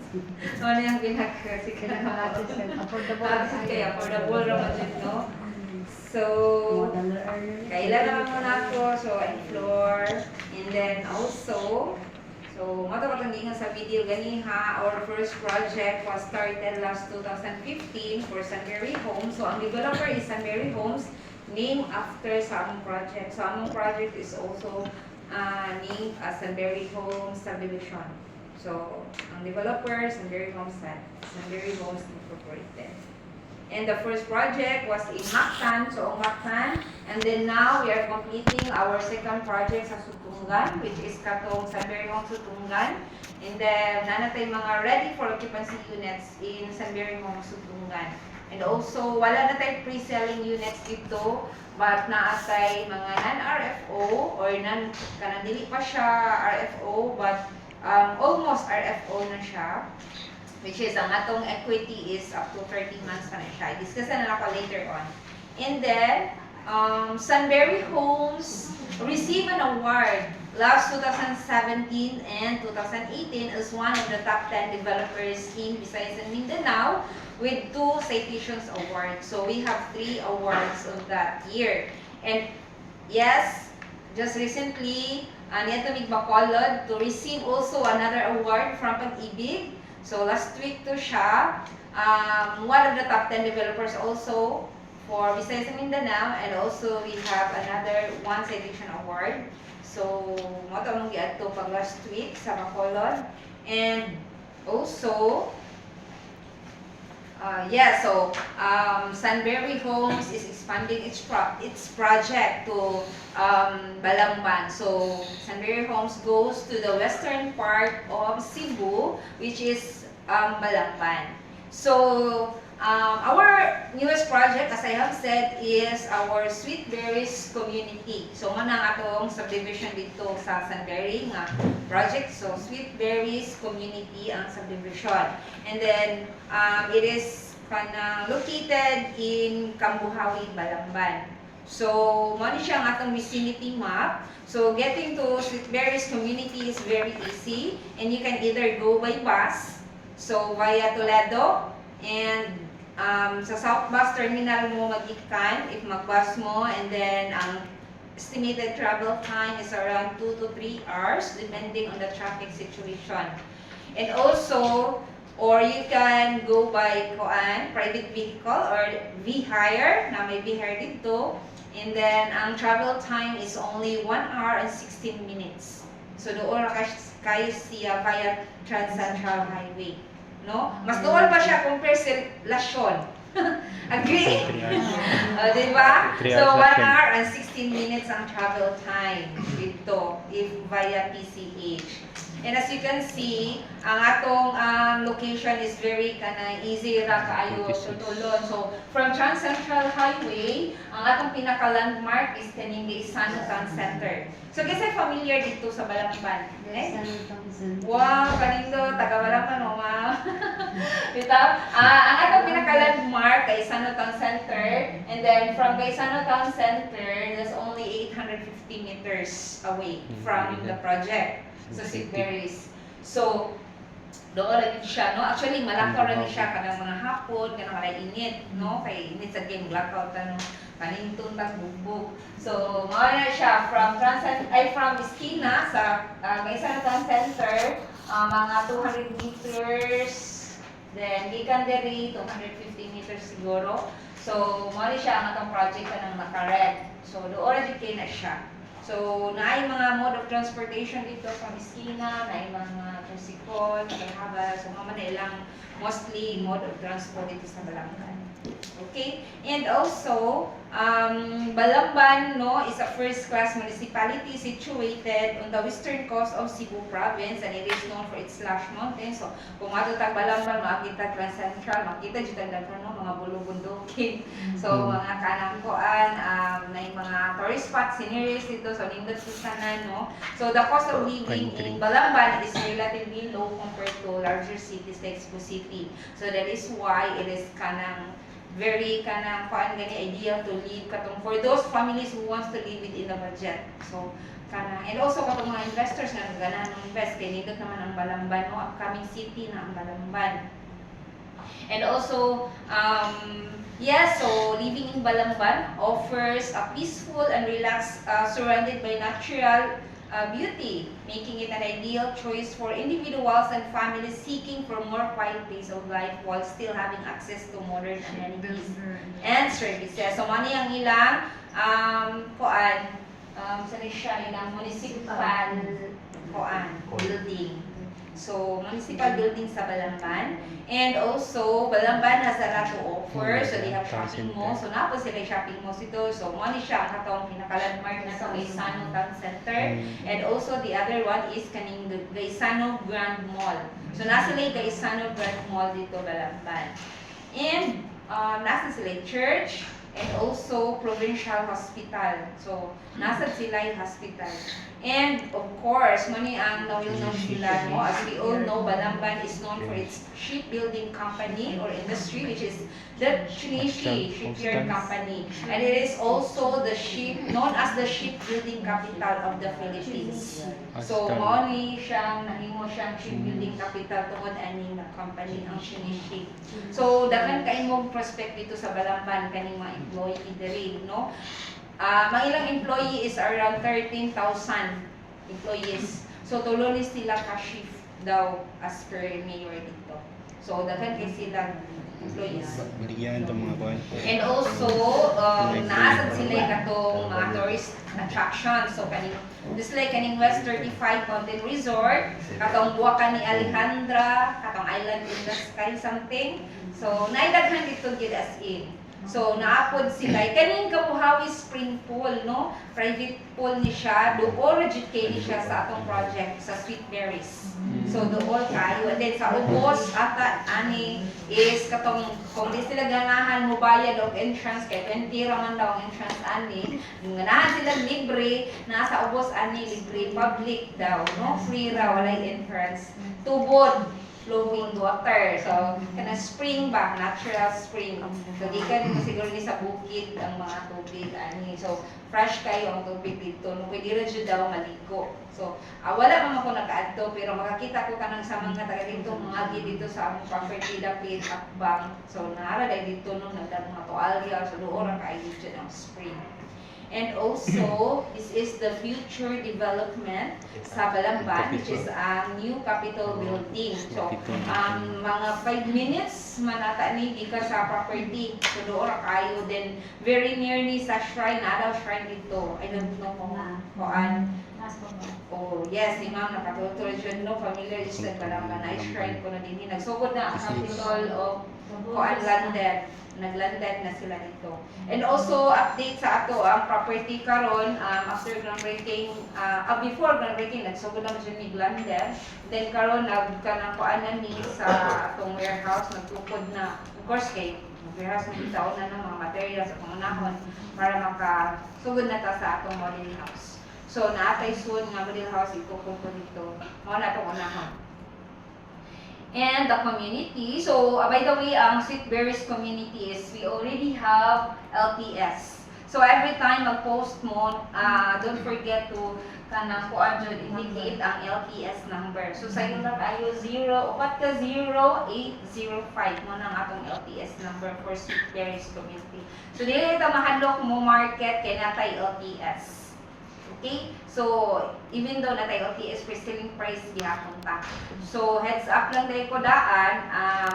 Ano yung pinag-sikat na affordable naman din, no? So, kailan naman muna ako, so and floor, and then also, so matapatanggi nga sa video gani ha, our first project was started last 2015 for Sunbury Homes. So ang developer is Sunbury Homes, named after sa among project. So among project is also named as Sunbury Homes Subdivision. So ang developer, Sunbury Homes Incorporated. And the first project was in Mactan, so Mactan. And then now we are completing our second project sa Sutungan, which is katong Sunbury Homes Sutungan. And then nanatay mga ready for occupancy units in Sunbury Homes Sutungan. And also wala na tayo pre-selling units dito, but naatay mga non-RFO or kanang dili pa siya RFO, but almost RFO na siya. Which is, ang atong equity is up to 30 months pa na siya. Discuss na ako later on. And then, Sunbury Homes received an award last 2017 and 2018 as one of the top 10 developers in Visayas and Mindanao with 2 citations awards. So we have 3 awards of that year. And yes, just recently, Nieto Migbacolod to receive also another award from Pag-ibig. So last week to siya, one of the top 10 developers also for Visayas and Mindanao, and also we have another 1 citation award. So mo to nung giadto pag last week sa Bacolod. And also Sunbury Homes is expanding its project to Balamban. So Sunbury Homes goes to the western part of Cebu, which is Balamban. So our newest project, as I have said, is our Sweet Berries community. So man ang atong subdivision dito sa Sunbury nga project. So Sweet Berries community ang subdivision. And then it is located in Kambuhawi, Balamban. So mo ni siya ang atong vicinity map. So getting to Sweet Berries community is very easy, and you can either go by bus, so via Toledo, and sa South Bus Terminal mo mag-ikan if mag-bus mo, and then ang estimated travel time is around 2 to 3 hours depending on the traffic situation. And also, or you can go by private vehicle or V-Hire, na may V-Hire dito, and then ang travel time is only 1 hour and 16 minutes. So doon kayo siya via Trans-Central Highway. No? Mas doon pa siya compare sa Lasyon. Agree? Diba? So 1 hour and 16 minutes ang travel time dito if via PCH. And as you can see, ang atong location is very easy ra kaayo tutulon. So from Trans-Central Highway, ang atong pinaka-landmark is kaning Isano Town Center. So kasi familiar dito sa Balamban, eh? Wow, kanindo taga Balamban o ma. Dito, ang atong pinaka-landmark kay Isano Town Center, and then from Isano Town Center, there's only 850 meters away from the project. So Sweet Berries. So doon rin siya, no? Actually, malakaw rin siya kanang mga hapon, kanang mga init, no? Kay init sa game, blackout, ano, kanintong bugbog. So, mawala siya from Esquina sa Isano Town Center, mga 200 meters, then gikan diri 250 meters siguro. So, mawala siya ang atong project kanang naka-red. So, doon rin na siya. So, naay mga mode of transportation dito from Esquina, naay mga tricycle, nakahaba, so mga ilang mostly mode of transport dito sa Balamban. Okay? And also, Balamban, no, is a first-class municipality situated on the western coast of Cebu Province, and it is known for its lush mountains. So, kung matutag Balamban, makita Trans-Central, makita dito no, mga bulubundukin. So, mga kanangkoan, na mga tourist spots, sceneries dito, so nindot susanan, no. So, the cost of living in Balamban is relatively low compared to larger cities like Cebu City. So, that is why it is very ideal to live katong for those families who wants to live within the budget. So kana. And also katong mga investors nga ganahan ng invest kay nindot naman ang Balamban, no? Upcoming city na ang Balamban. And also, so living in Balamban offers a peaceful and relaxed, surrounded by natural beauty, making it an ideal choice for individuals and families seeking for more quiet pace of life while still having access to modern amenities and services. So, mani ang ilang ilang municipal building. So, municipal building sa Balamban. And also, Balamban has a lot to offer. So, they have shopping malls. So, napo sila shopping malls ito. So, money siya ang katong pinaka-landmark na sa Gaisano Town Center. And also, the other one is kaning Gaisano Grand Mall. So, nasa sila yung Gaisano Grand Mall dito, Balamban. And, nasa sila yung church and also provincial hospital. So, nasa sila yung hospital. And of course, mani ang nawil-naw sila, no? As we all know, Balamban is known for its shipbuilding company or industry, which is the Shinichi Shipyard Company. And it is also the known as the shipbuilding capital of the Philippines. So, mani nahimo siyang shipbuilding capital tungod ani nga company ang Shinichi. So, daghang kaimong prospect dito sa Balamban kaning mga employee diri, no? Mga ilang employee is around 13,000 employees. So, tulo ni sila ka-shift daw as per mayor dito. So, daghan kay silang employees. Bigyan itong mga kuwan. And also, naasad sila katong mga tourist attractions. So, kaning West 35 Content Resort, katong buwakan ni Alejandra, katong Island in the Sky something. So, naidaghan dito gid as in. So, naapod sila. Kaning Kabuhawi Spring Pool, no? Private pool ni siya. Doon kay ni siya sa atong project sa Sweet Berries. So, doon kayo. And then, sa ubos, ata, ani, is katong, kung di sila ganahan mo bayad o entrance, kay 20 raman daw ang entrance, ani. Yung ganahan sila libre, nasa ubos, ani, libre, public daw, no? Free raw, walay entrance. Tubod, flowing water. So, kana spring ba, natural spring. So, di ka dito siguro ni sa bukid ang mga tubig ani. So, fresh kayo ang tubig dito. No, pwede rin siya daw maligo. So, wala pa man ako nakaadto pero makakita ko kanang sa mga taga dito, mga dito sa among property dapit akbang. So, naara dai dito nung nagdag mga toalya. So, doon ra kayo dito ng spring. And also, this is the future development sa Balamban, which is a new Capitol building. So, mga 5 minutes manata ni di ka sa property. So, doon kayo. Then, very near ni sa shrine, na daw shrine dito. I don't know kung oh, yes, si ma'am, nakatuturo siya, no, familiar is sa Balamban. I-shrine ko na din. Nagsugod na ang Capitol of Koan Landed. Naglanded na sila dito. And also, update sa ato ang property karon after groundbreaking, before groundbreaking, nagsugod naman siya ni Glander. Then karon nagkanakuan ni sa atong warehouse, nagtukod na, of course, kay warehouse na dito na ng mga materials at mga nahon para makasugod na ta sa atong model house. So, naatay soon nga model house, itukod ko dito. Mga na itong unahon. And the community. So, by the way, ang Sweet Berries community is we already have LPS. So, every time mag-post mo, don't forget to kanang indicate ang LPS number. So, sa inyo lang ayo 0805 mo nang atong LPS number for Sweet Berries community. So, dili ito mahadlok mo market kay natay LPS. Okay? So, even though natay LTS per selling price gihapon ta. So, heads up lang dahil ko daan,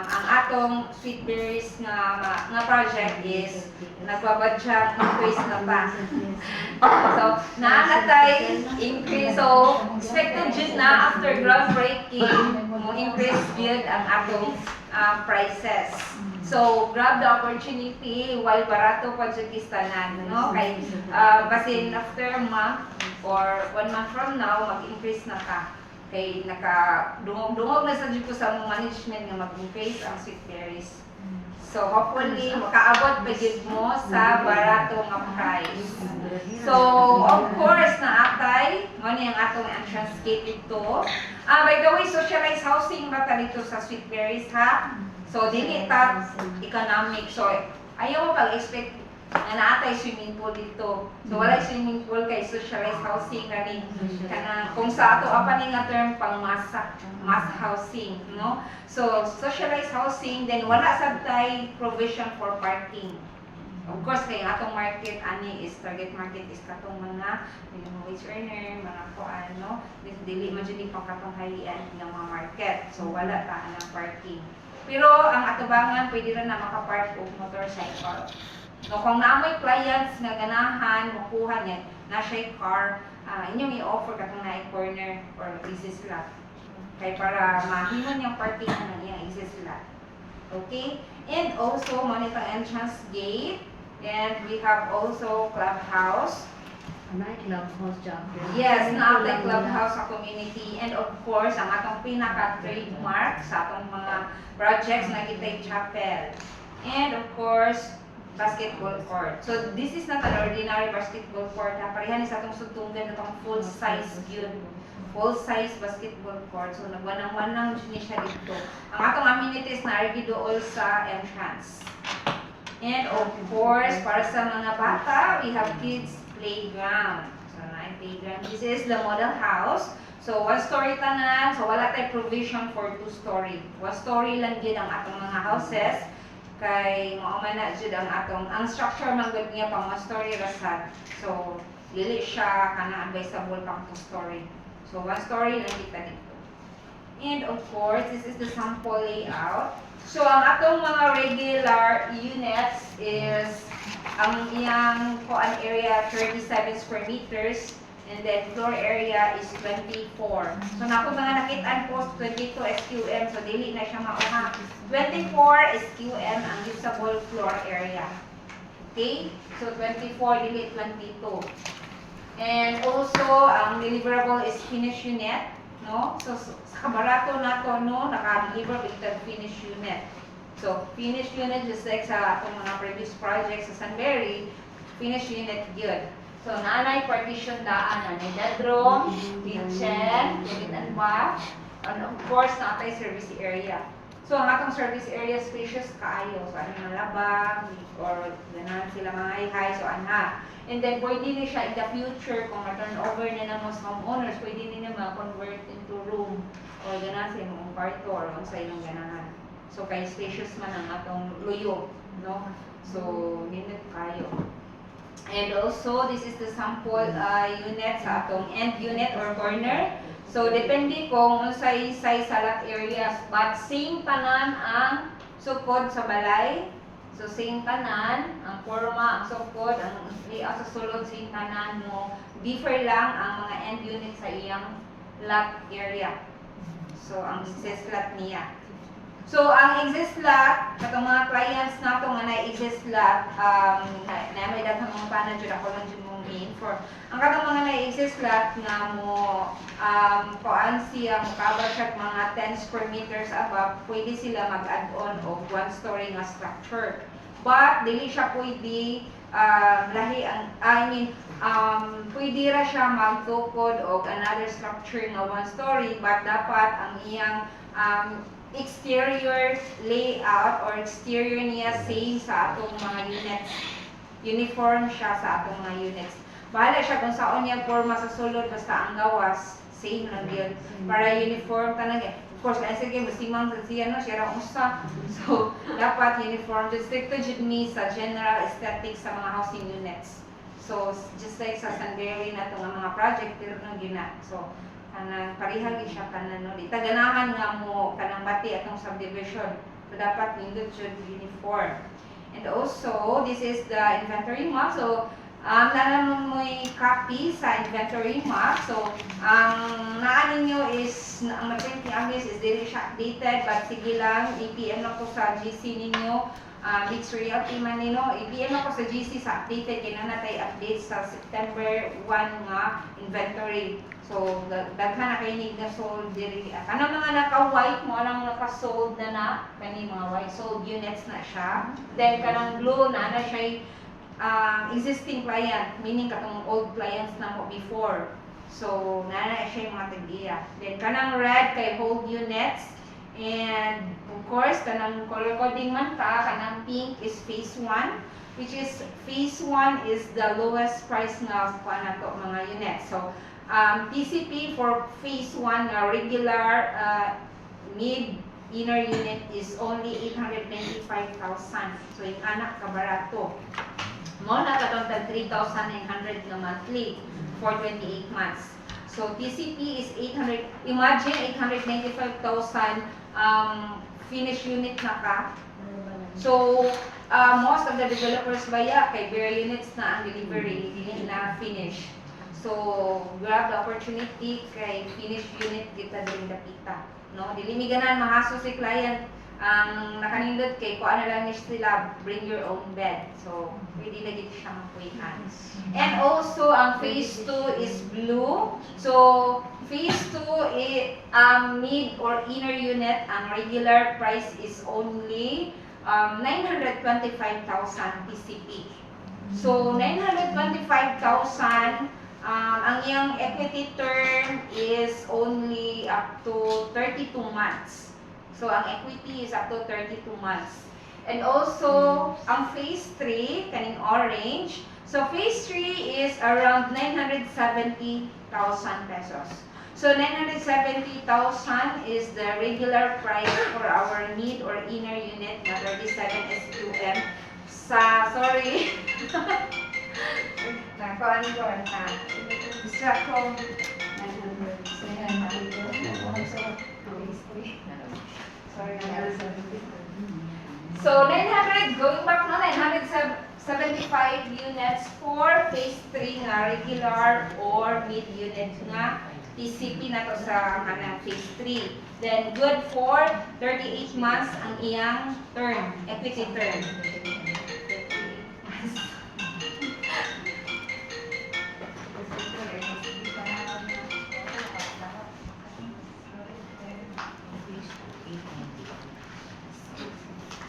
ang atong Sweet Berries nga project is nagbabadya increase na pa. So, naanatay increase. So, expected jud na after groundbreaking, mo increase jud ang atong prices. So, grab the opportunity while barato pa jud kistanan, no? Kay basin after a month or 1 month from now, mag-increase na ka. Kay dungog na sa jud ko sa management nga mag-increase ang Sweet Berries. So, hopefully, makaabot pa jud mo sa barato nga price. So, of course, naatay, mo ni ang atong entrance gate dito. By the way, socialized housing ba ta dito sa Sweet Berries, ha? So, dili ta economic. So, ayaw mo pag-expect nga naatay swimming pool dito. So walay swimming pool kay socialized housing kani kanang kung sa ato apa ni nga term pang mass housing, no? So socialized housing, then wala sad tay provision for parking. Of course, kay atong market ani is target market is katong mga minimum wage earner, mga kuan, no? Dili man jud pang katong high-end nga mga market. So wala ta ang parking. Pero ang atubangan pwede ra na makapark og motorcycle. So kung naamoy clients nga ganahan makuha niya na siya car, inyong i-offer katong na corner or easy slot. Kay para mahimon yung parking ng iyang easy slot. Okay? And also monitor entrance gate. And we have also clubhouse. Anay clubhouse job. Yes, naatay clubhouse sa community. And of course, ang atong pinaka-trademark sa atong mga projects na kita'y chapel. And of course, basketball court. So this is not an ordinary basketball court. Parehan sa atong sutunggan itong full-size yun. Full-size basketball court. So nagwanang-wanang siya dito. Ang atong amenities na argi dool sa entrance. And of course, para sa mga bata, we have kids playground. So, na playground. This is the model house. So, one story tanan. So, wala tayo provision for 2-story. 1 story lang yun ang atong mga houses. Kay, mauman na dyan ang atong, ang structure man good niya pang 1 story rasad. So, dili siya kana advisable pang 2-story. So, 1 story lang kita dito. And of course, this is the sample layout. So, ang atong mga regular units is ang iyang kuan area 37 square meters and then floor area is 24. So, na ako mga nakitaan po 22 SQM, so dili na siya mauha. 24 SQM ang usable floor area. Okay? So, 24 dili 22. And also, ang deliverable is finished unit. No? So, sa kabarato na to, no, naka-deliver with finished unit. So, finished unit, just like sa atong mga previous projects sa Sunbury, finished unit yun. So, naanay partition daan, naanay bedroom, kitchen, toilet and bath, and of course, naatay service area. So, ang atong service area spacious kaayo. So, ano yung labang, or ganahan sila mga ihay, so ana. And then, pwede na siya in the future, kung ma-turn over na ng most homeowners, pwede nila ma-convert into room or ganahan sa imong kwarto or sa inyong ganahan. So, kay spacious man ang atong luyo, no? So, nindot kayo. And also, this is the sample unit sa atong end unit or corner. So, depende kung unsay size sa lot areas, but same tanan ang sukod sa balay. So, same tanan, ang forma, ang sukod, ang layout sa sulod, same tanan mo. Differ lang ang mga end unit sa iyang lot area. So, ang exist lot niya. So, ang exist lot, katong mga clients na ito nga na-exist lot, na may daghang mga panadyo, ako lang dyan mong i-inform. Ang katong mga na-exist lot nga mo, kuan siya, mukabal siya mga 10 square meters above, pwede sila mag-add-on of 1-story nga structure. But, dili siya pwede, lahi ang, pwede ra siya magtukod og another structure nga 1-story, but dapat ang iyang exterior layout or exterior niya same sa atong mga units. Uniform siya sa atong mga units. Bahala siya kung saan niya forma sa sulod, basta ang gawas, same lang yun. Para uniform tanang. Of course, kaya sige, masimang sa siya, no? Siya raw usa. So, dapat uniform. Stricto jud ni sa general aesthetics sa mga housing units. So, just like sa Sunbury na itong mga project, pero nang gina. So, kanang parihag siya kanang no, di taganahan nga mo kanang bati atong subdivision. So dapat nindot jud uniform. And also, this is the inventory map. So nanan mo copy sa inventory map. So ang naa ninyo is ang ma-print ni Agnes is dili siya updated, but sige lang i-PM na ko sa GC ninyo. Mixed Realty man nino, i-PM ako sa GC sa updated kay na natay update sa September 1 nga inventory. So, daghan na kayo na sold diri. Kanang mga naka-white mo lang naka-sold na kani mga white sold units na siya. Then kanang blue na siya existing client, meaning katong old clients na mo before. So, na siya yung mga tag-iya. Then kanang red kay hold units. And of course, kanang color coding man ta, kanang pink is phase 1, which is phase 1 is the lowest price nga kuha na to mga unit. So, PCP for phase 1 nga regular mid inner unit is only 895,000. So, yung anak kabarato. Mo na katong 3,900 nga monthly for 28 months. So TCP is 800, imagine 895,000 finished unit na ka. So most of the developers baya kay bare units na ang delivery, hindi na finish. So grab the opportunity kay finished unit kita din dapita. No, dili mi ganan mahaso si client ang nakanindot kay kuan na lang ni sila bring your own bed. So pwede na gid siya makuihan. And also ang phase 2 is blue. So phase 2 is mid or inner unit, ang regular price is only 925,000 PCP. So 925,000 ang iyang equity term is only up to 32 months. So, ang equity is up to 32 months. And also, ang phase 3, kaning orange. So, phase 3 is around 970,000 pesos. So, 970,000 is the regular price for our mid or inner unit na 37 SQM. Sorry. Nakuha ni Jordan. Distract ko. 900. Sorry, so 900, going back no, 975 units for phase 3 nga regular or mid unit nga PCP na to sa kanang phase 3. Then good for 38 months ang iyang term, equity term.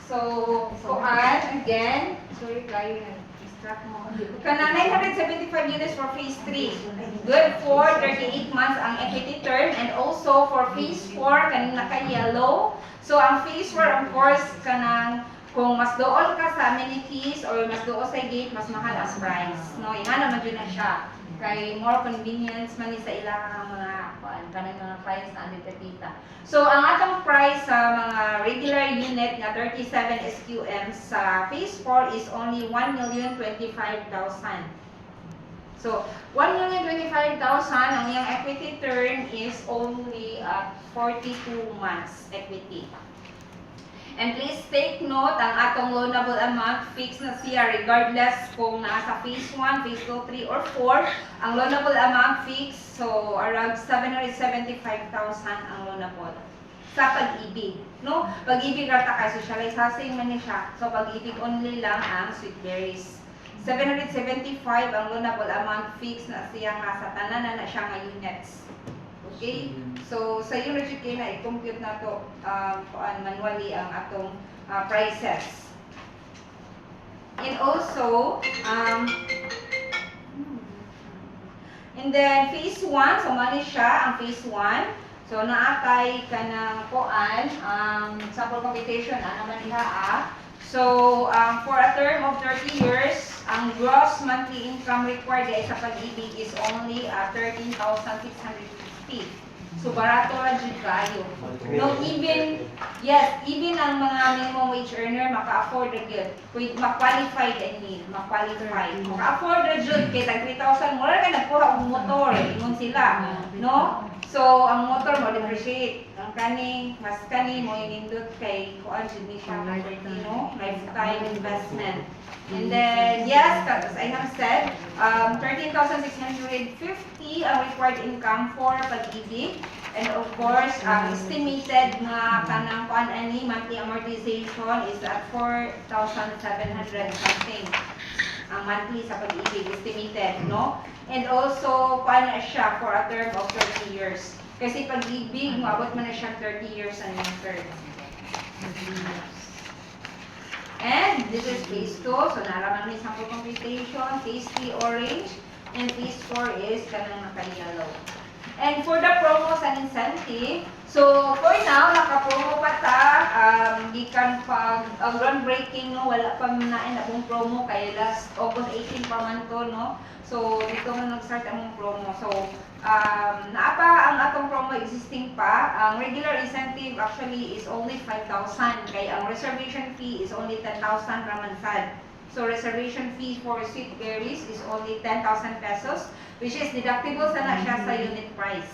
So, kuan again, sorry kayo na-distract mo. Kanang 975 units for phase 3. Good for 38 months ang equity term, and also for phase 4 kaning naka-yellow. So, ang phase 4 of course kanang kung mas dool ka sa amenities or mas dool sa gate, mas mahal ang price. No, ingana naman yun na siya. Kay more convenience man ni sa ilang mga kanang mga clients na andito kita. So ang atong price sa mga regular unit nga 37 SQM sa phase 4 is only 1,025,000. So 1,025,000 ang iyang equity term is only at 42 months equity. And please take note, ang atong loanable amount fixed na siya regardless kung nasa phase 1, phase 2, 3, or 4. Ang loanable amount fixed, so around 775,000 ang loanable sa pag-ibig. No? Pag-ibig rata kay socializing man ni siya. So pag-ibig only lang ang sweet berries. 775 ang loanable amount fixed na siya nga sa tanan na siya nga units. Okay? So, sa iyo na i-compute na to manually ang atong prices. And also, and then phase 1, so mali siya ang phase 1. So, naatay ka ng kuan, sample computation, naman diha So, for a term of 30 years, ang gross monthly income required sa pag-ibig is only 13,650. So, barato lang dyan kayo. No, even ang mga minimum wage earner, maka-afford na yun. Ma-qualified, ma-qualified. Maka-afford na dyan, kaya tag 3,000, mula ka nagkuha ang motor, ingon sila. No? So, ang motor mo, depreciate. Ang kaning, mas kaning mo inindot kay kuan dyan ni siya, no? Lifetime investment. And then, yes, as I have said, 13,650 ang required income for pag-ibig. And of course, estimated nga kanang kuan ani monthly amortization is at 4,700 something. Ang monthly sa pag-ibig estimated, no? And also, kuan na siya for a term of 30 years. Kasi pag-ibig, maabot man na siya 30 years ang yung term. And this is phase 2. So, naraman ni sample computation. Phase 3, orange. And phase 4 is kanang naka-yellow. And for the promos and incentive, so for now, naka-promo pa ta, gikan pag ang groundbreaking, no, wala pa na akong promo, kaya last August 18 pa man to, no. So, dito man nag-start ang promo. So, naapa ang atong promo existing pa. Ang regular incentive actually is only 5,000, kaya ang reservation fee is only 10,000 raman sad. So, reservation fee for Sweet Berries is only 10,000 pesos, which is deductible sana siya sa unit price.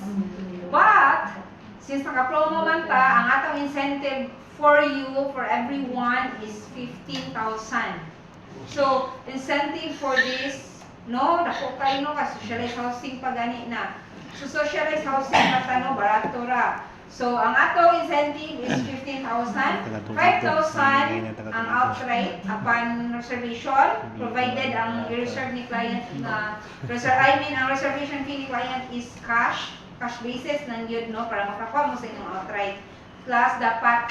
But, since naka-promo man ta, ang atong incentive for you, for everyone, is 15,000. So, incentive for this, no, dako kayo no, ka socialized housing pa gani na. So, socialized housing pa ta, no, barato ra. So, ang atong incentive is 15,000, 5,000 ang outright upon reservation, provided ang i-reserve ni client na, ang reservation fee ni client is cash basis ng yun, no, para makakuha mo sa inyong outright. Plus, dapat,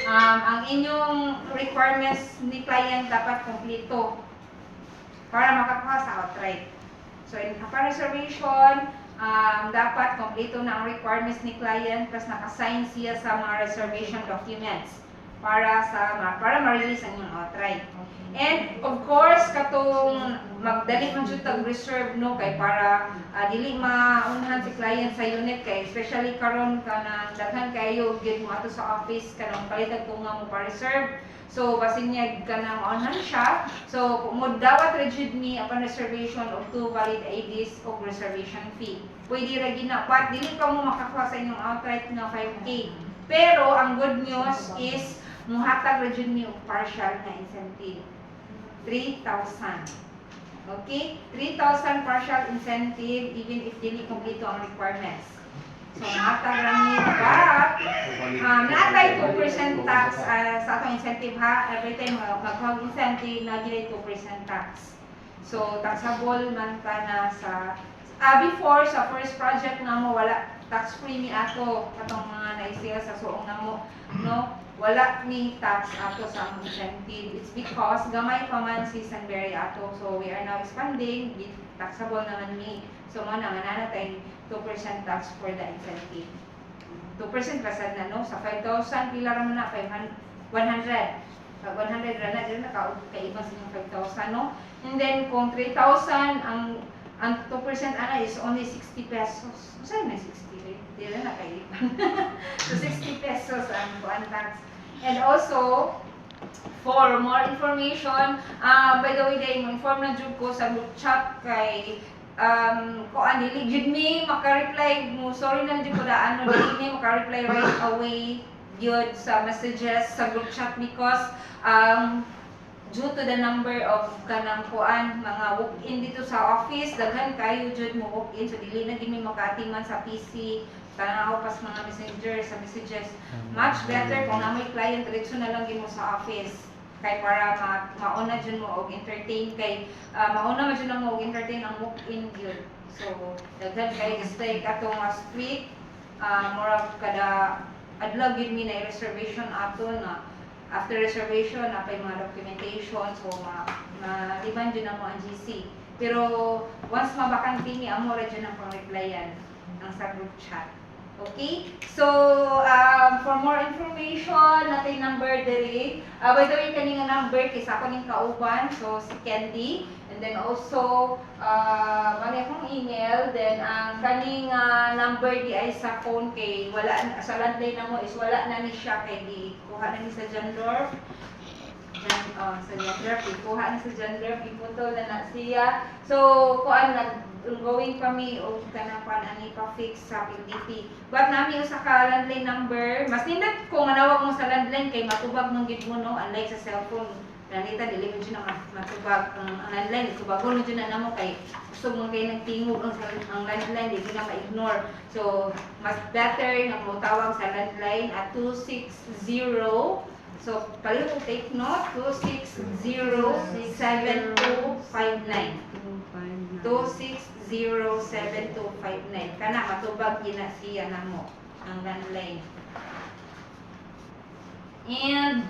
ang inyong requirements ni client dapat kompleto para makakuha sa outright. So, upon reservation, dapat kompleto na ang requirements ni client plus nakasign siya sa mga reservation documents para ma-release ang inyong outright. And of course, katong magdali man jud tag reserve, no, kay para dili maunhan si client sa unit, kay especially karon kanang daghan kayo gyud mo ato sa office kanang palitan ko nga mo pa reserve. So basin niya kanang maunhan siya. So mo dawat rigid me upon reservation of 2 valid IDs o reservation fee. Pwede ra ginapat dili ka mo makakuha sa inyong outright nga 5K. Pero ang good news is muhatag rigid me og partial na incentive. 3,000. Okay? 3,000 partial incentive even if dili kompleto ang requirements. So, nahatag rami, but naatay 2% tax sa atong incentive ha. Every time mag-hog incentive, nagilay 2% tax. So, taxable man ta na sa before sa first project na mo, wala tax-free mi ato katong mga naisiya sa suong na mo, no? Wala ni tax ato sa among incentive. It's because gamay pa man si Sunbury ato. So we are now expanding, taxable naman ni. So mo na nanatay 2% tax for the incentive. 2% pasad na, no? Sa 5,000 pila ra man na 100. Pag 100 ra na dili na kaiba sa inyong 5,000, no? And then kung 3,000 ang 2% ana is only 60 pesos. Saan na 60? Dili na kaiban. So 60 pesos ang buwan tax. And also, for more information, by the way, dahil mo-inform na jud ko sa group chat kay kung dili jud me maka-reply mo, sorry na jud ko daan no, dili me maka-reply right away jud sa messages sa group chat because due to the number of kanang mga walk-in dito sa office, daghan kayo jud mo walk-in, so dili na gid mi makaatiman sa PC, tanaw pas mga messenger sa messages. Much better kung na may client diretso na lang gid mo sa office kay para mauna jud mo og entertain kay mauna man jud mo og entertain ang walk-in gyud. So daghan kay stay katong street, mura kada adlaw gid mi na reservation ato na. After reservation, napay mga documentation, so maliban dyan na mo ang GC. Pero once mabakante ni, amo rin dyan ang pang-replyan ang sa group chat. Okay? So, for more information, natin number diri. By the way, kaning number, kisa ako ning kauban, so si Candy. And then also, mali akong email. Then, ang kaning number di ay sa phone kay wala, sa landline na mo is wala na ni siya kay di kuha na ni sa Jandorf. Sa Jandorf, kuha na sa Jandorf, iputol na siya. So, kuan nag-ongoing kami o kanapan ani pa fix sa PDP. But nami usa ka landline number, mas nindot kung manawag mo sa landline kay matubag nung gid mo, no, unlike sa cellphone. Ganita dili mo jud na matubag ang landline, tubagon mo jud na namo kay gusto mo kay nagtingog ang landline, di na ma-ignore. So, mas better nga mo tawag sa landline at 260. So, palihog take note, 260-7259. 260-7259. Kana matubag gina siya namo ang landline. And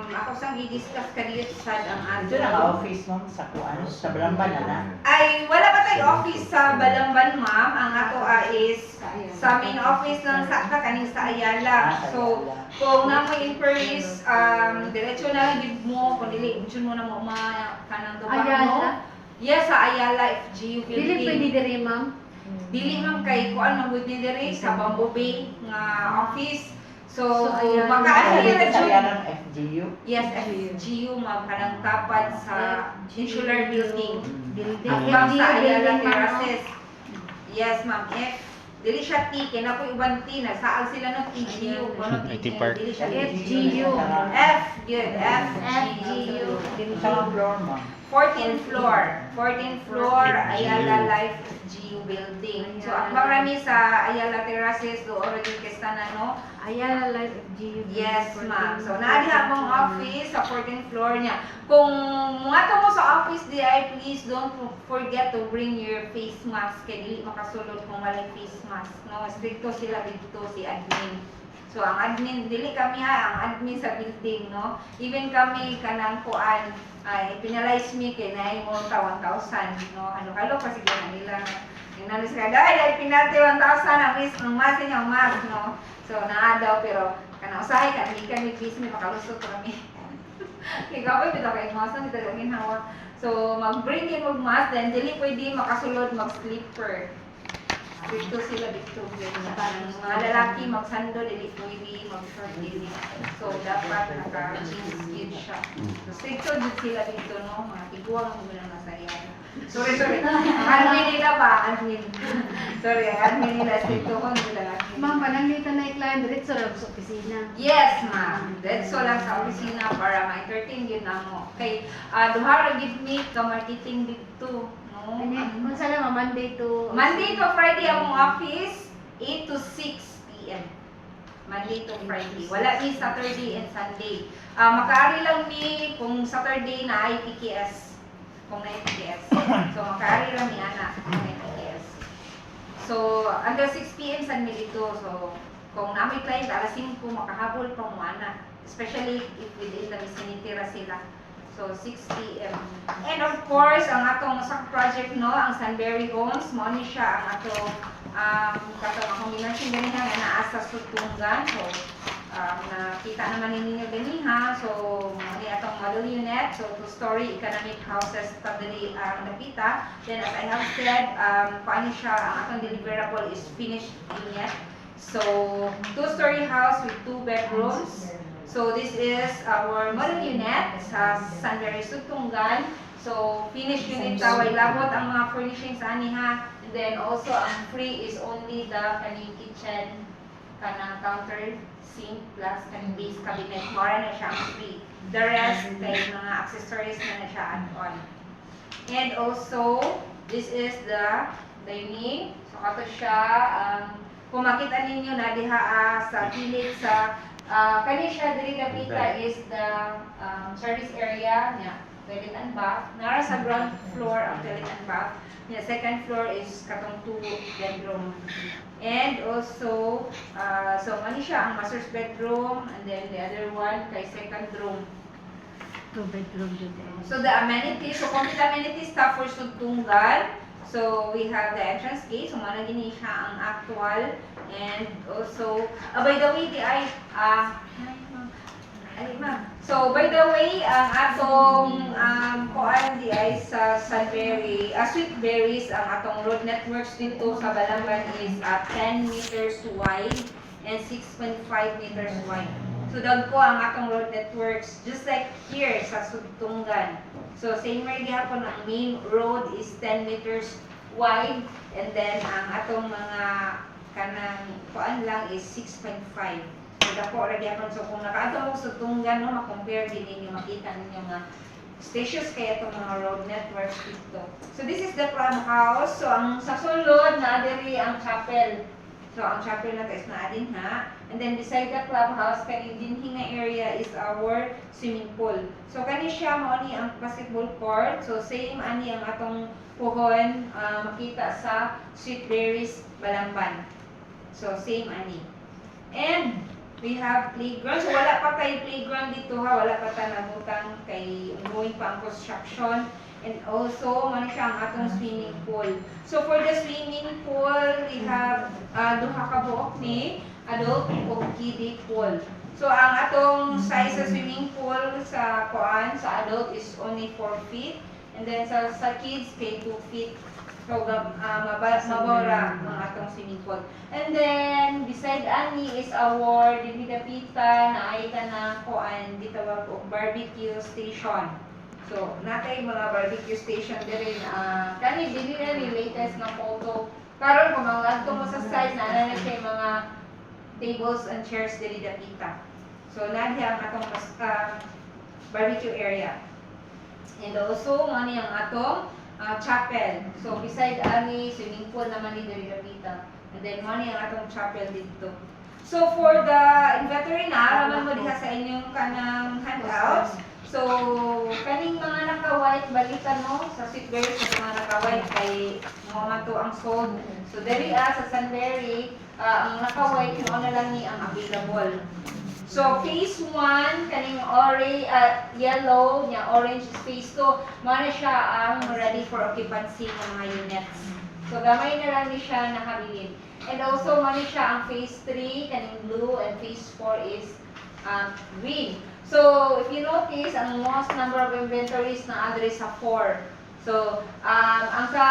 ako sang i-discuss kanina sad ang Ito na ato. office mo sa kuan sa Balamban na. Ay, wala pa natay office sa Balamban, ma'am. Ang ato is sa main office ng sakta kaning sa Ayala. So, kung na mo inquiries, diretso na lang gid mo kung dili gusto mo na mo kanang tubang mo. Ayala? Yes, sa Ayala FGU Dili pwede building. diri, ma'am. Dili ma'am kay kuan magud ni diri sa Bamboo Bay nga office. So, So, Ayala. makaani ra Sa jud. yan ng FGU. Yes, FGU ma'am kanang tapat sa Insular Building. Building. Ma'am sa Ayala building, ma'am, no? Terraces. Yes, ma'am. Dili siya T, kaya na po ibang T, nagsaag sila ng TGU. IT Park. Dili siya FGU. F, good, FGU. Sa floor, ma'am. 14th floor. 14th floor, Ayala Life FGU building. So, at marami sa Ayala Terraces, doon rin kastanan, no? Ayala Life FGU. Yes, ma'am. So, naadiha mong office sa 14th floor niya. Kung muato mo sa office di ay, please don't forget to bring your face mask. Kaya dili makasulod kung walang face mask. No? Stricto sila dito, si admin. So, ang admin, dili kami ha, ang admin sa building, no? Even kami, kanang kuan, ay, penalize me kay na mo 1,000, no? Ano kalo kasi gina nila, no? Yung nalis ka, dahil pinati 1,000 ang masin yung mask, no? So, naa daw, pero kanang usahay ka, hindi kami please, may makalusot kami. Kaya gawin, bitaw kayo mask na, bitaw kayo hawa. So, mag-bring in mag-mask, then dili pwede makasulod, mag-slipper. Dito sila dito, mga lalaki magsando, dili pwede, mag-short dili. So, dapat naka-jeans kid siya. So, stricto din sila dito, no? Mga tiguang mo na masaya. Sorry. Ang admin nila ba? Admin. Sorry, ang admin nila, stricto ko nila. Ma'am, pananglitan na i-client, diretso lang sa opisina. Yes, ma'am. That's so lang sa opisina para ma-entertain yun na mo. Kay, duha ra gid me ka marketing dito, no? Kung saan lang, Monday to... Monday to Friday ang office, 8 to 6 p.m. Monday to Friday. Wala ni Saturday and Sunday. Makaari lang ni kung Saturday na ay PKS. Kung na PKS. So, makaari lang ni Ana kung na PKS. So, under 6 p.m. sa dito. So, kung namin client, alas 5, makahabol pa mo Ana. Especially if within the vicinity ra sila. So, 6 p.m. And of course, ang atong sa project, no, ang Sunbury Homes, mo ni siya ang atong katong combination ganiha nga naa sa Sutungan. So, nakita naman ninyo ganiha. So, ni atong model unit. So, two-story economic houses tabili ang nakita. Then, as I have said, paano siya, ang atong deliverable is finished unit. So, two-story house with 2 bedrooms. So this is our model unit sa Sunbury Sutungan. So finished unit way labot ang mga furnishings ani ha. And then also ang free is only the kaning kitchen, kanang counter, sink plus kaning base cabinet. Mora na siya ang free. The rest kay mga accessories na siya add-on. And also this is the dining. So ato siya kung makita ninyo na diha sa kilid sa kani siya diri kapita is the service area niya, toilet and bath. Nara sa ground floor ang toilet and bath. The second floor is katong 2 bedroom. And also, so mani siya ang master's bedroom and then the other one kay second room. 2 bedroom dito. So the amenities, so complete amenities staff for Sutungan. So we have the entrance gate, so mana gini siya ang actual, and also by the way di ay so by the way ang atong kuan di ay sa Sunbury, Sweet Berries, ang atong road networks dito sa Balamban is 10 meters wide and 6.5 meters wide. So dagko ang atong road networks just like here sa Sutungan. So same way gihapon ang main road is 10 meters wide and then ang atong mga kanang kuan lang is 6.5. So dako ra gihapon, so kung nakaadto mo sa Sutungan no, ma-compare din ninyo, makita ninyo nga spacious kaya itong mga road networks dito. So this is the clubhouse. So ang sa sulod na diri ang chapel. So ang chapel na is naa din ha. And then beside the clubhouse, kani dinhi nga area is our swimming pool. So kani siya mao ni ang basketball court. So same ani ang atong puhon makita sa Sweet Berries Balamban. So same ani. And We have playground. So wala pa kay playground dito ha, wala pa ta nabutang kay ongoing pa ang construction. And also, man siya ang atong swimming pool. So for the swimming pool, we have duha ka buok ni adult o kiddie pool. So ang atong size sa swimming pool sa sa adult is only 4 feet. And then sa kids, kay 2 feet. So, mabara ang atong swimming pool. And then, beside ani is our dipita-pita na ay na kuan gitawag og barbecue station. So, natay mga barbecue station diri kani dili na ni latest na photo. Karon kung mga mo sa side na kay mga tables and chairs diri dapita. So, nandiyan ang atong barbecue area. And also, mani ang atong chapel. So, beside ani, swimming pool naman ni diri dapita. And then, mani ang atong chapel dito. So, for the inventory na, araman mo diha sa inyong kanang handouts. So, kaning mga naka-white, balikan mo sa seatbelt sa mga naka-white kay mga mato ang sold. So, diri sa Sunbury, ang naka-white, yun na lang ni ang available. So, phase 1, kaning yellow, niya orange is phase 2, mana siya ang ready for occupancy ng mga units. So, gamay na lang ni siya nakabilin. And also, mana siya ang phase 3, kaning blue, and phase 4 is green. So, if you notice, ang most number of inventories na address sa 4. So, ang sa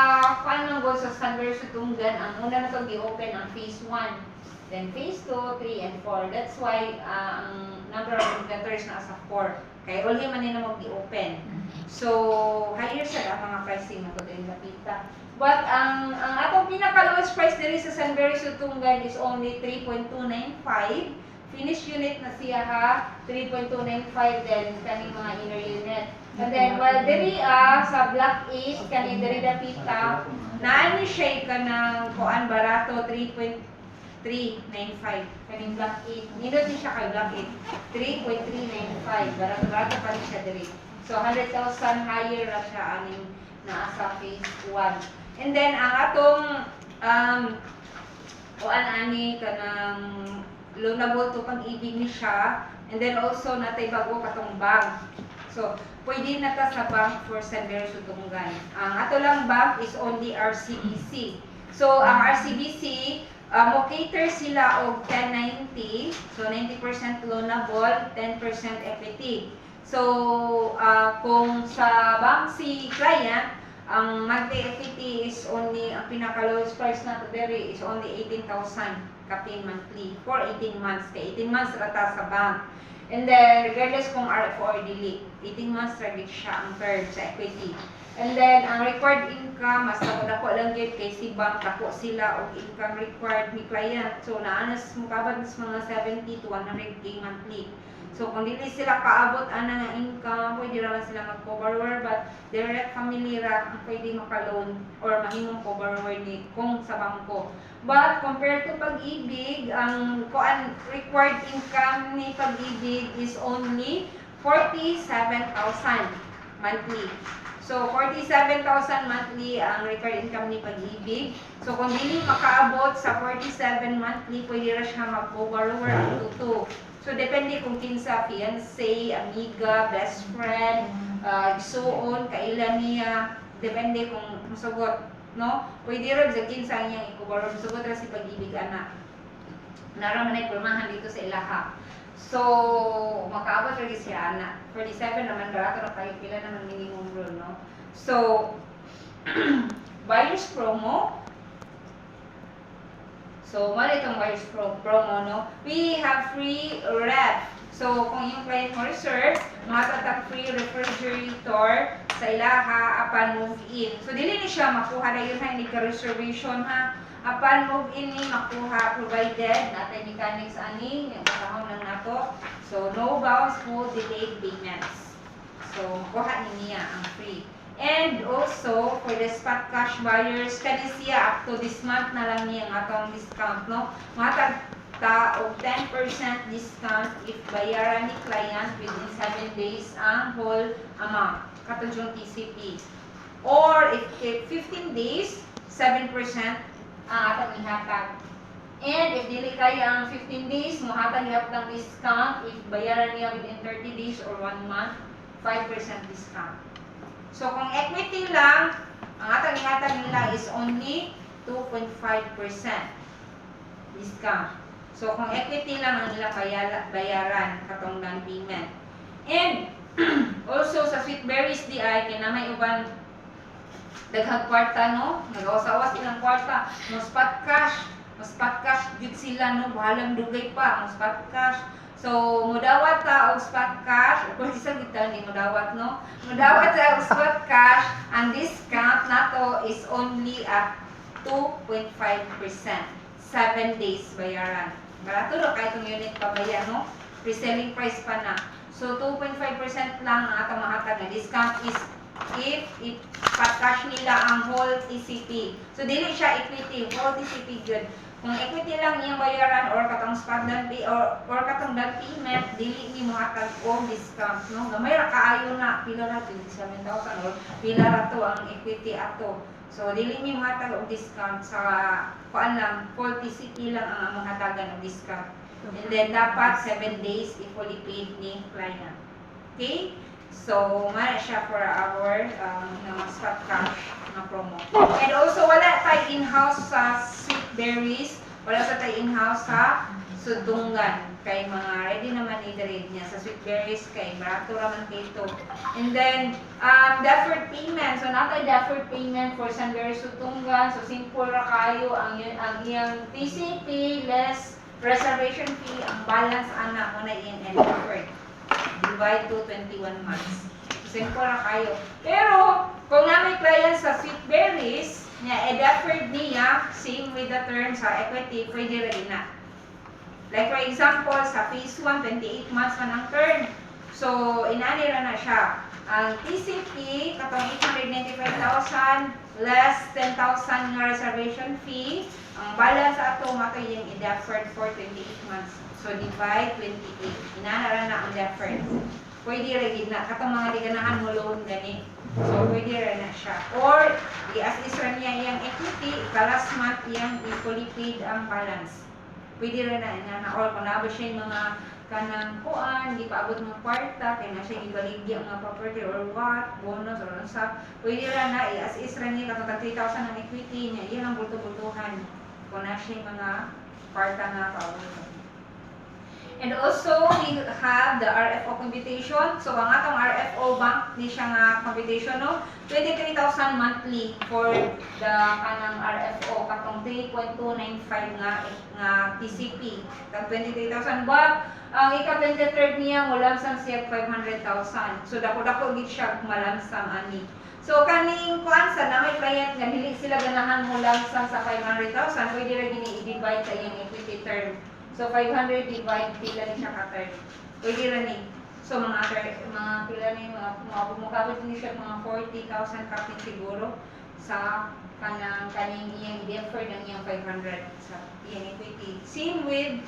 final goal sa Sunbury Sutungan, ang una na itong i-open ang phase 1. Then phase 2, 3, and 4. That's why ang number of inventories na sa 4. Kaya uli man nila mag-i-open. So, higher sa mga pricing na ito din napita. But ang atong pinaka-lowest price diri sa Sunbury Sutungan is only 3.295. Finished unit na siya ha, 3.295 then kaning mga inner unit. And then while diri sa Block 8 kaning diri dapita, naani siya ka ng kuan barato 3.395 kaning Block 8. Nindot ni siya kay Block 8, 3.395 barato pa ni siya diri. So 100,000 higher ra siya aning naa sa phase 1. And then ang atong kuan ani kanang loanable to pag-ibig ni siya. And then also natay bago katong bank. So pwede na ta sa bank for Sunbury Sutungan. Ang ato lang bank is only RCBC. So ang RCBC mo cater sila og 1090. So 90% loanable, 10% equity. So kung sa bank si client, ang monthly equity is only, ang pinaka-lowest price na to dere is only 18,000 kapin monthly for 18 months. Kaya 18 months rata sa bank. And then, regardless kung RFO or delete, 18 months rata siya ang term sa equity. And then, ang required income, mas dako lang yun kay si bank, dako sila o income required ni client. So, naanas mukabad mas mga 70 to 100k monthly. So, kung dili sila kaabot ana nga income, pwede raman sila mag-co-borrower, but direct family ra ang pwede maka-loan or mahimong co-borrower ni kung sa bangko. But compared to Pag-ibig, ang required income ni Pag-ibig is only 47,000 monthly. So, 47,000 monthly ang required income ni Pag-ibig. So, kung dili makaabot sa 47 monthly, pwede ra siya mag-co-borrower up to 2. So, depende kung kinsa, fiancé, amiga, best friend, igsuon, kailan niya, depende kung masugot, no? Pwede rin sa kinsa niyang ikuborrow, masugot rin si Pag-ibig, anak. Naraman ay pulmahan dito sa ilaha. So, makaabot rin siya, anak. 47 naman, barato na kayo, pila naman minimum rule, no? So, buyer's promo. So, mali itong buyer's promo, no? We have free ref. So, kung yung client mo reserve, matatak free refrigerator sa ilaha upon move-in. So, dili ni siya makuha na yun ha, hindi ka reservation ha. Upon move-in ni makuha, provided natay mechanics ani, yung kasahon lang nato. So, no bounce, no delayed payments. So, makuha ni niya ang free. And also, for the spot cash buyers, kani siya up to this month na lang niya ang atong discount, no? Matag ta og 10% discount if bayaran ni client within 7 days ang whole amount, katong yung TCP. Or if 15 days, 7% ang atong ihatag. And if dili kaya ang 15 days, muhatag gyud ng discount if bayaran niya within 30 days or 1 month, 5% discount. So kung equity lang, ang atang ihatag nila is only 2.5% discount. So kung equity lang ang nila bayaran katong down payment. And also sa Sweetberries DI kinamay uban daghang kwarta no, nagawas-awas ilang kwarta, no spot cash gud sila no, bahalang dugay pa ang spot cash. So mudawat ta og spot cash, of course isang kita ni mudawat no. Mudawat ta og spot cash, ang discount nato is only at 2.5%. 7 days bayaran. Barato do kay itong unit pa baya no. Pre-selling price pa na. So 2.5% lang ang atong mahatag na discount is if pa-cash nila ang whole TCP. So dili siya equity, whole TCP good. Kung equity lang iyang bayaran or katong spot down pay or katong down payment, dili ni mohatag og discount no. Gamay ra kaayo na pila ra 27,000 or pila ra to ang equity ato. So dili ni mohatag og discount sa kuan lang, full TCP lang ang among hatagan og discount. And then dapat 7 days if fully paid ni client. Okay? So, mara siya for our spot cash na promo. And also, wala tayo in-house sa Sweetberries. Wala sa tayo in-house sa Sudungan. Kay mga ready naman i-read niya. Sa Sweetberries, kay barato raman kito. And then, deferred payment. So, natay deferred payment for Sunberries Sudungan. So, simple ra kayo ang iyang TCP less reservation fee. Ang balance, anak mo na iyang deferred. Divide to 21 months. Simple na kayo. Pero, kung na may client sa Sweetberries, niya, deferred niya, same with the term sa equity, pwede rin na. Like for example, sa phase 1, 28 months man ang term. So, inanira na siya. Ang TCP, katong 895,000 less 10,000 nga reservation fee. Ang balance ato mato yung i-deferred for 28 months. So, divide 28. Inanara na ang deferred. Pwede rin na. Katong mga liganahan mo loan gani. So, pwede rin na siya. Or, i-assist rin niya iyang equity, last month iyang fully paid ang balance. Pwede rin na. Or, kung nabot siya yung mga kanang kuan, di pa abot ng kwarta, kaya na siya ibaligya mga property or what, bonus or ano sa, pwede rin na, i-assist rin niya katong 3,000 ang equity niya. Iyan ang bulto-bultuhan. Kung na siya yung mga kwarta na paabot. And also, we have the RFO computation. So, ang atong RFO bank, ni siya nga computation, no? 23,000 monthly for the kanang RFO, katong 3.295 nga TCP. Kag 23,000 but ang ika-23rd niya, mulamsam siya 500,000. So, dako-dako gid siya malamsam ani. So, kaning kuansa na may client nga dili sila ganahan mulamsam sa 500,000, pwede ra gini i-divide sa iyang equity term. So 500 divide pila ni siya ka term. Pwede ra ni. So mga pila ni mga pumukabot ni siya mga 40,000 kapit siguro sa kaning iyang deferred ang iyang 500 sa iyang equity. Same with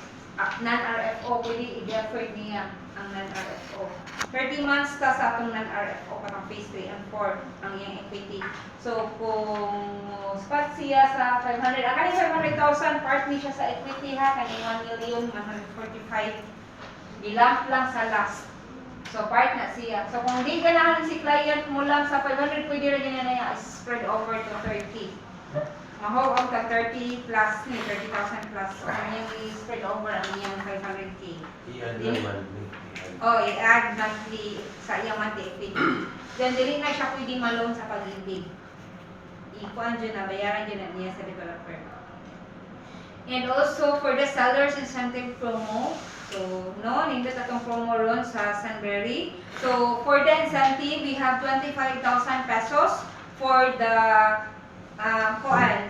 non-RFO, pwede i-deferred niya ang non-RFO. 30 months ta sa atong non-RFO katong phase 3 and 4 ang iyang equity. So kung spot siya sa 500, ang kaning 500,000 part ni siya sa equity ha, kaning 1,145,000 bilang lang sa last. So part na siya. So kung di ganahan si client mo lang sa 500, pwede rin niya spread over to 30. Mahog ang 30 plus ni 30,000 plus. So kung yung i-spread over ang iyang 500k. I-add naman. Oh, i-add monthly sa iyang monthly equity. Then dili na siya pwede ma-loan sa pag-ibig. Ikuan dyan na, bayaran dyan na niya sa developer. And also for the seller's incentive promo, so no, nindot atong promo ron sa Sunberry. So for the incentive, we have 25,000 pesos for the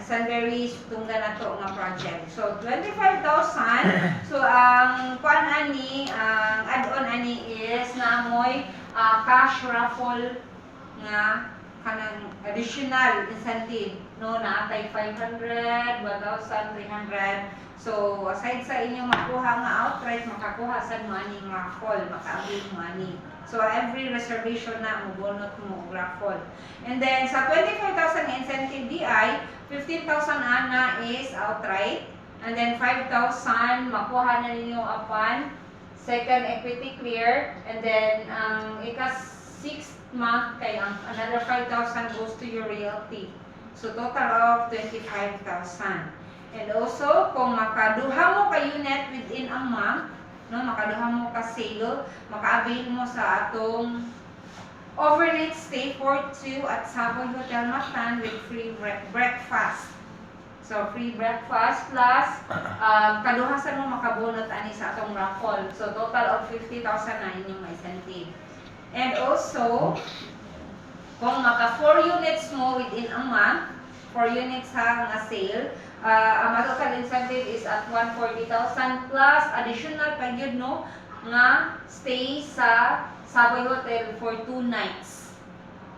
Sunberry tunggal na to nga project. So 25,000. So ang ang add-on ani is naamoy cash raffle nga kanang additional incentive no, naatay 500, 1,300. So aside sa inyong makuha nga outright, makakuha sad mo aning raffle, makaabot mo ani. So every reservation na mo bonot mo raffle. And then sa 25,000 incentive DI, 15,000 ana is outright And then 5,000 makuha na ninyo upon second equity clear. And then ang ika-6th month kay ang another 5,000 goes to your realty. So total of 25,000. And also kung makaduha mo ka unit within a month, no, makaduha mo ka sale, maka-avail mo sa atong overnight stay for 2 at Savoy Hotel Mactan with free breakfast. So free breakfast plus kaduhasan mo makabunot ani sa atong raffle. So total of 50,000 na inyong incentive. And also kung maka 4 units mo within a month, 4 units ha nga sale, ang total incentive is at 140,000 plus additional pa gyud no nga stay sa Savoy Hotel for 2 nights.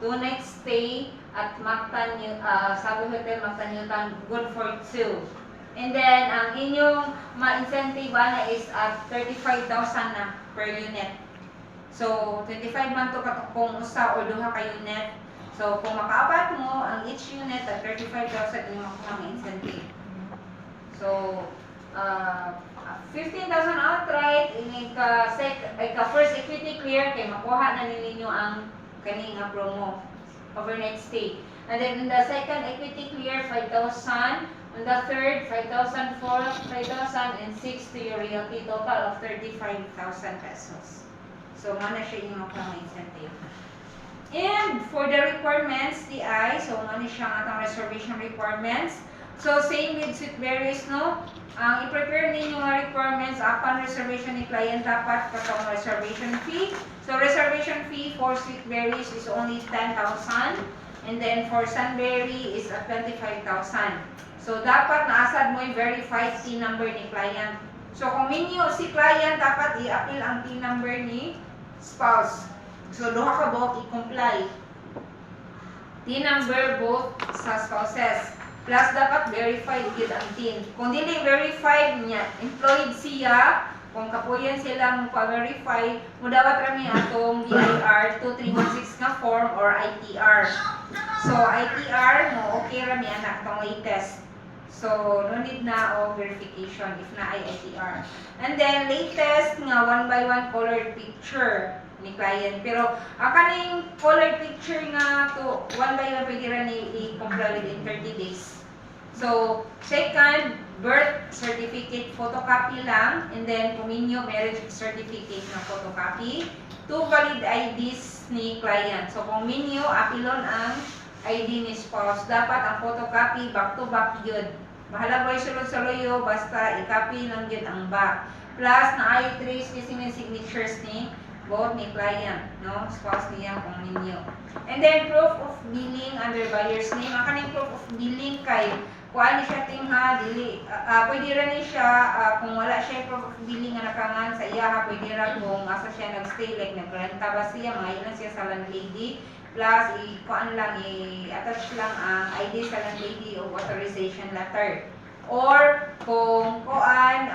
2 nights stay at Mactan, Savoy Hotel Mactan Newton, good for 2. And then ang inyong ma-incentive na is at 35,000 na per unit. So 25 man to kung usa or duha ka unit. So kung makaapat mo ang each unit at 35,000 inyong makuha nga incentive. So 15,000 outright, ini ka first equity clear kay makuha na ninyo ang kani nga promo overnight stay. And then in the second equity clear 5,000, on the third 5,000, 4, 5,000 and 6 to your realty, total of 35,000 pesos. So mana siya yung makuha incentive. And for the requirements, DI, so mana siya ang atong reservation requirements. So same with Sweet Berries, no? Ang i-prepare ninyo mga requirements upon reservation ni client dapat katong reservation fee. So reservation fee for Sweet Berries is only 10,000 and then for Sunberry is at 25,000. So dapat naasad mo yung verified T number ni client. So kung minyo si client dapat i-appeal ang T number ni spouse. So duha ka both i-comply. T number both sa spouses. Plus dapat verified yun ang team. Kung dili verified niya, employed siya, kung kapuyan silang pa-verify, mo dapat rami atong BIR 2316 nga form or ITR. So ITR mo okay rami anak tong latest. So no need na o verification if na ay ITR. And then latest nga 1 by 1 colored picture ni client. Pero ang kaning colored picture nga to 1 by 1 pwede ra ni i-comply within 30 days. So, second, birth certificate photocopy lang, and then kuminyo marriage certificate na photocopy. 2 valid IDs ni client. So, kung minyo, apilon ang ID ni spouse. Dapat ang photocopy back to back yun. Bahala boy sulod-suloyo, basta i-copy lang yun ang back. Plus, na ay 3 specimen signatures ni both ni client, no? Spouse niya kung minyo. And then, proof of billing under buyer's name. Ang kaning proof of billing kay kuha ni siya tingha, dili, pwede ra ni siya, kung wala siya proof of billing nga nakangan sa iya, pwede ra kung asa siya nagstay, like nagrenta ba siya, mga ilan siya sa landlady, plus kuan lang, i-attach lang ang ID sa landlady o authorization letter. Or kung kuan,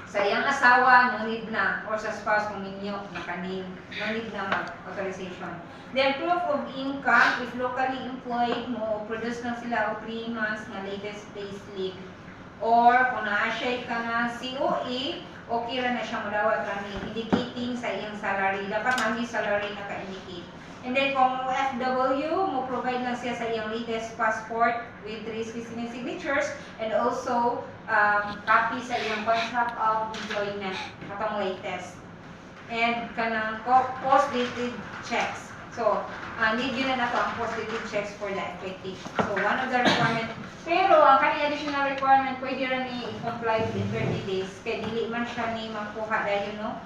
sa iyang asawa, no need na, or sa spouse kung minyo na kanin, no need na mag-authorization. Then, proof of income, if locally employed mo, produce lang sila o 3 months na latest payslip. Or, kung na-share ka na COE, okay ra na siya madawat rami, indicating sa iyang salary. Dapat mami salary na ka-indicate. And then, kung OFW, mo provide lang siya sa iyang latest passport with 3 specimen signatures and also copy sa iyang contract of employment, katong latest. And kanang post-dated checks. So, need yun na ito ang post-dated checks for the equity. So, one of the requirement. Pero, ang kanyang additional requirement, pwede rin i-comply within 30 days. Kaya dili man siya ni makuha dahil, no?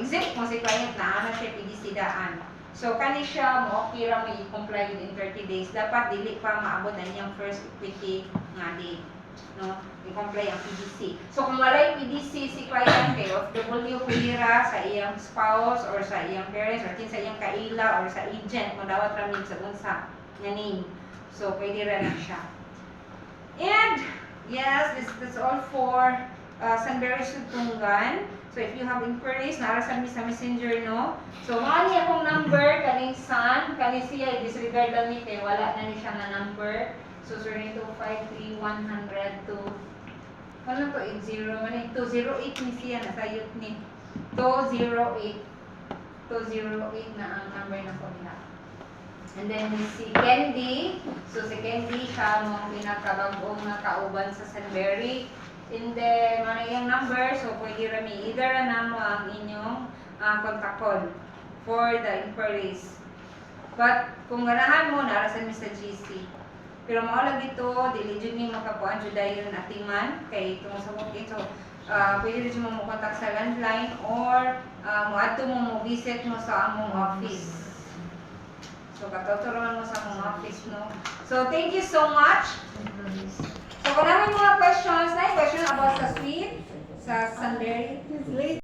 Exempt mo si client na, siya PDC daan. So, kani siya, mo okay ra mo i-comply within 30 days. Dapat, dili pa maabot na niyang first equity nga date. No? I-comply ang PDC. So, kung wala yung PDC si client kay OFW pwira sa iyang spouse or sa iyang parents or sa iyang kaila or sa agent, madawat ramin sa unsa nga name. So, pwede ra na siya. And, yes, that's all for Sunberry Sutungan. So, if you have inquiries, narasan mi sa messenger, no? So, mga niya akong number, kaning son, kaning siya, disregard lang ni kay wala na ni siya nga number. So, surname 253-100 to, ano to, 80 man eh, 208 ni siya, nasayot ni 208 na ang number na ko nila. And then si Candy, so si Candy siya mong pinakabagong na kauban sa Sunbury. And then, ano yung number, so pwede rami, either na mo ang inyong kontakon for the inquiries. But, kung ganahan mo, narasan mi sa GC. Pero maulag dito, dili jud ni makakuan jud dayon atiman kay itong sa bukid. So, pwede rin mo kontak sa landline or moadto mo visit mo sa among office. So, katuturuan mo sa among office, no? So, thank you so much. So, kung namin mga questions, na question about sa suite, sa Sunbury.